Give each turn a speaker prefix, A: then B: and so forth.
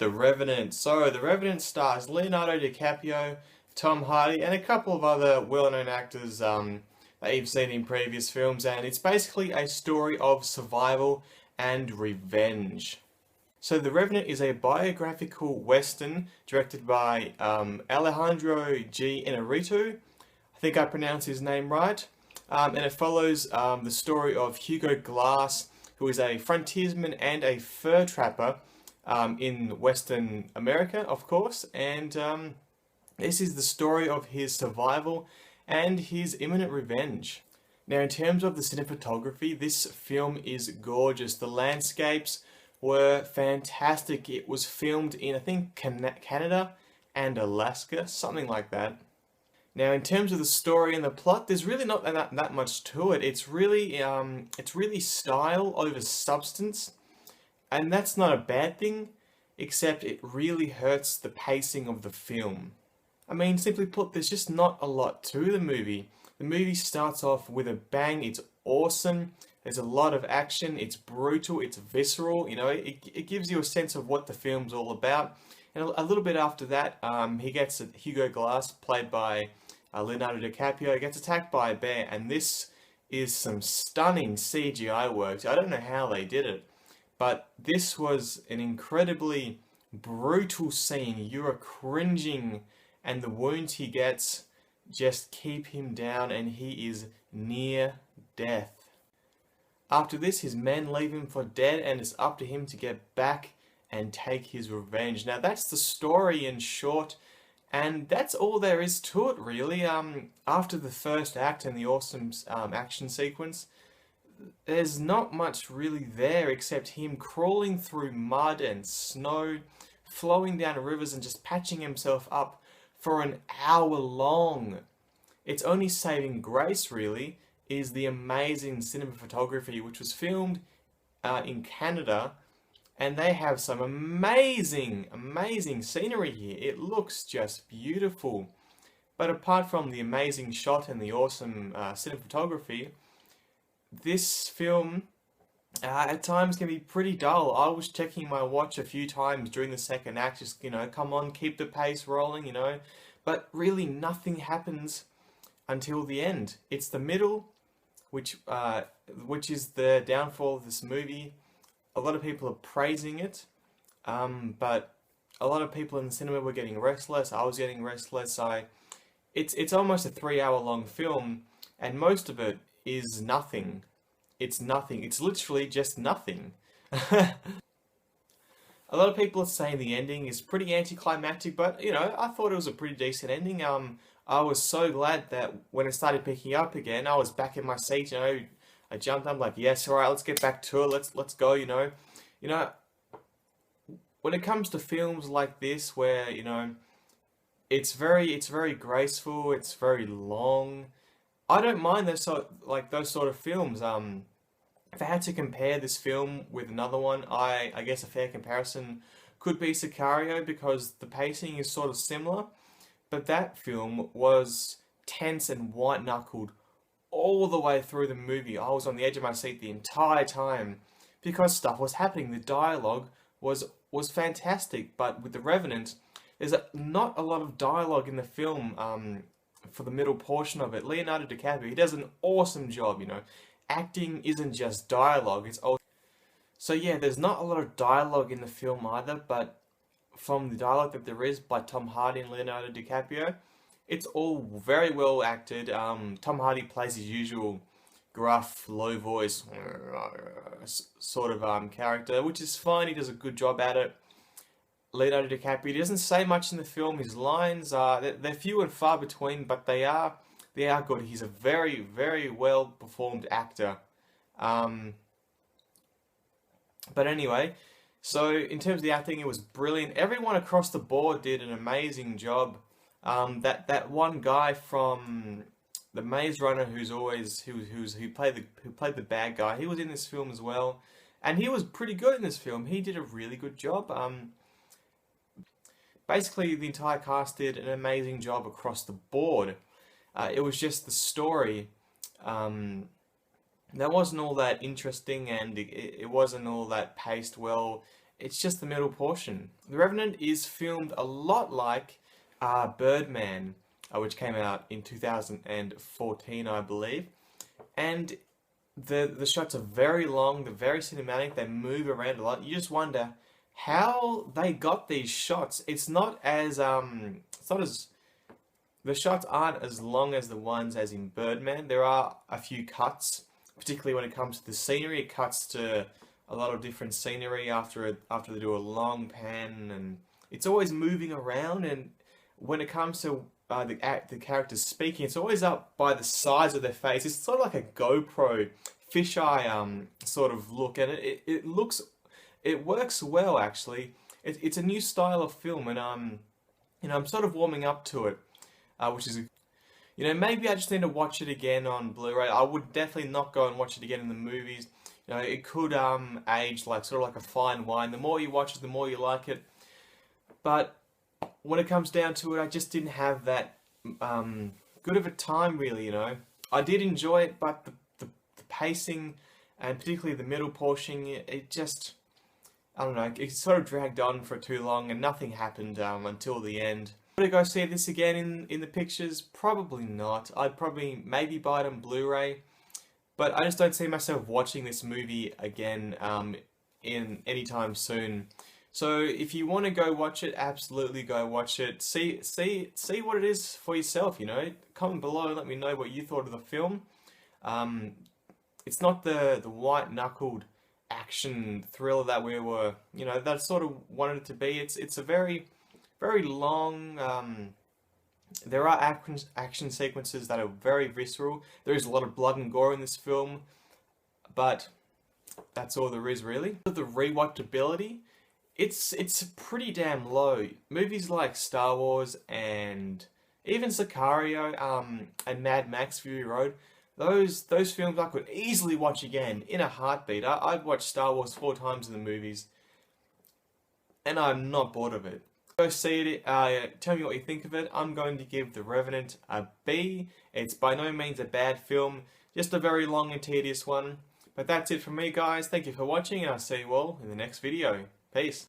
A: The Revenant. So, The Revenant stars Leonardo DiCaprio, Tom Hardy, and a couple of other well-known actors that you've seen in previous films, and it's basically a story of survival and revenge. So, The Revenant is a biographical western directed by Alejandro G. Inarritu. I think I pronounced his name right. And it follows the story of Hugo Glass, who is a frontiersman and a fur trapper in Western America, of course. And this is the story of his survival and his imminent revenge. Now, in terms of the cinematography, this film is gorgeous. The landscapes were fantastic. It was filmed in, I think, Canada and Alaska, something like that. Now, in terms of the story and the plot, there's really not that much to it. It's really style over substance, and that's not a bad thing, except it really hurts the pacing of the film. I mean, simply put, there's just not a lot to the movie. The movie starts off with a bang. It's awesome. There's a lot of action. It's brutal. It's visceral. You know, it gives you a sense of what the film's all about. And a little bit after that, Hugo Glass, played by Leonardo DiCaprio, gets attacked by a bear, and this is some stunning CGI work. I don't know how they did it, but this was an incredibly brutal scene. You are cringing, and the wounds he gets just keep him down, and he is near death. After this, his men leave him for dead, and it's up to him to get back and take his revenge. Now, that's the story in short. And that's all there is to it, really. After the first act and the awesome action sequence, there's not much really there except him crawling through mud and snow, flowing down rivers and just patching himself up for an hour long. Its only saving grace, really, is the amazing cinematography, which was filmed in Canada. And they have some amazing scenery here. It looks just beautiful. But apart from the amazing shot and the awesome cinematography, this film at times can be pretty dull. I was checking my watch a few times during the second act, just, come on, keep the pace rolling, But really nothing happens until the end. It's the middle, which is the downfall of this movie. A lot of people are praising it, but a lot of people in the cinema were getting restless. I was getting restless. It's almost a 3-hour long film, and most of it is nothing. It's nothing. It's literally just nothing. A lot of people are saying the ending is pretty anticlimactic, but I thought it was a pretty decent ending. I was so glad that when it started picking up again, I was back in my seat. I jumped up like, yes, all right, let's get back to it. Let's go. When it comes to films like this, where it's very graceful, it's very long. I don't mind those sort of films. If I had to compare this film with another one, I guess a fair comparison could be Sicario, because the pacing is sort of similar, but that film was tense and white-knuckled all the way through the movie. I was on the edge of my seat the entire time because stuff was happening. The dialogue was fantastic, but with The Revenant, there's not a lot of dialogue in the film for the middle portion of it. Leonardo DiCaprio, he does an awesome job, Acting isn't just dialogue, it's also... So yeah, there's not a lot of dialogue in the film either, but from the dialogue that there is by Tom Hardy and Leonardo DiCaprio, it's all very well acted. Tom Hardy plays his usual gruff, low voice sort of character, which is fine. He does a good job at it. Leonardo DiCaprio, he doesn't say much in the film. His lines they're few and far between, but they are good. He's a very well performed actor. But anyway, so in terms of the acting, it was brilliant. Everyone across the board did an amazing job. That one guy from the Maze Runner who played the bad guy, he was in this film as well, and he was pretty good in this film. He did a really good job. Basically, the entire cast did an amazing job across the board. It was just the story that wasn't all that interesting, and it wasn't all that paced well. it's just the middle portion. The Revenant is filmed a lot like Birdman, which came out in 2014, I believe. And the shots are very long, they're very cinematic, they move around a lot. You just wonder how they got these shots. It's not as the shots aren't as long as the ones as in Birdman. There are a few cuts, particularly when it comes to the scenery. It cuts to a lot of different scenery after they do a long pan, and it's always moving around. And when it comes to the characters speaking, it's always up by the sides of their face. It's sort of like a GoPro fisheye sort of look, and it works well actually. It's a new style of film, and I'm sort of warming up to it, which is, maybe I just need to watch it again on Blu-ray. I would definitely not go and watch it again in the movies. It could age like sort of like a fine wine. The more you watch it, the more you like it. But when it comes down to it, I just didn't have that good of a time, really. I did enjoy it, but the pacing, and particularly the middle portion, it just, I don't know, it sort of dragged on for too long, and nothing happened until the end. Would I go see this again in the pictures? Probably not. I'd probably maybe buy it on Blu-ray, but I just don't see myself watching this movie again in any time soon. So if you want to go watch it, absolutely go watch it. See what it is for yourself. Comment below and let me know what you thought of the film. It's not the white-knuckled action thriller that we were, that sort of wanted it to be. It's a very, very long. There are action sequences that are very visceral. There is a lot of blood and gore in this film, but that's all there is really. The rewatchability, it's pretty damn low. Movies like Star Wars and even Sicario and Mad Max Fury Road, those films I could easily watch again in a heartbeat. I've watched Star Wars 4 times in the movies, and I'm not bored of it. Go see it. Tell me what you think of it. I'm going to give The Revenant a B. It's by no means a bad film, just a very long and tedious one. But that's it from me, guys. Thank you for watching, and I'll see you all in the next video. Peace.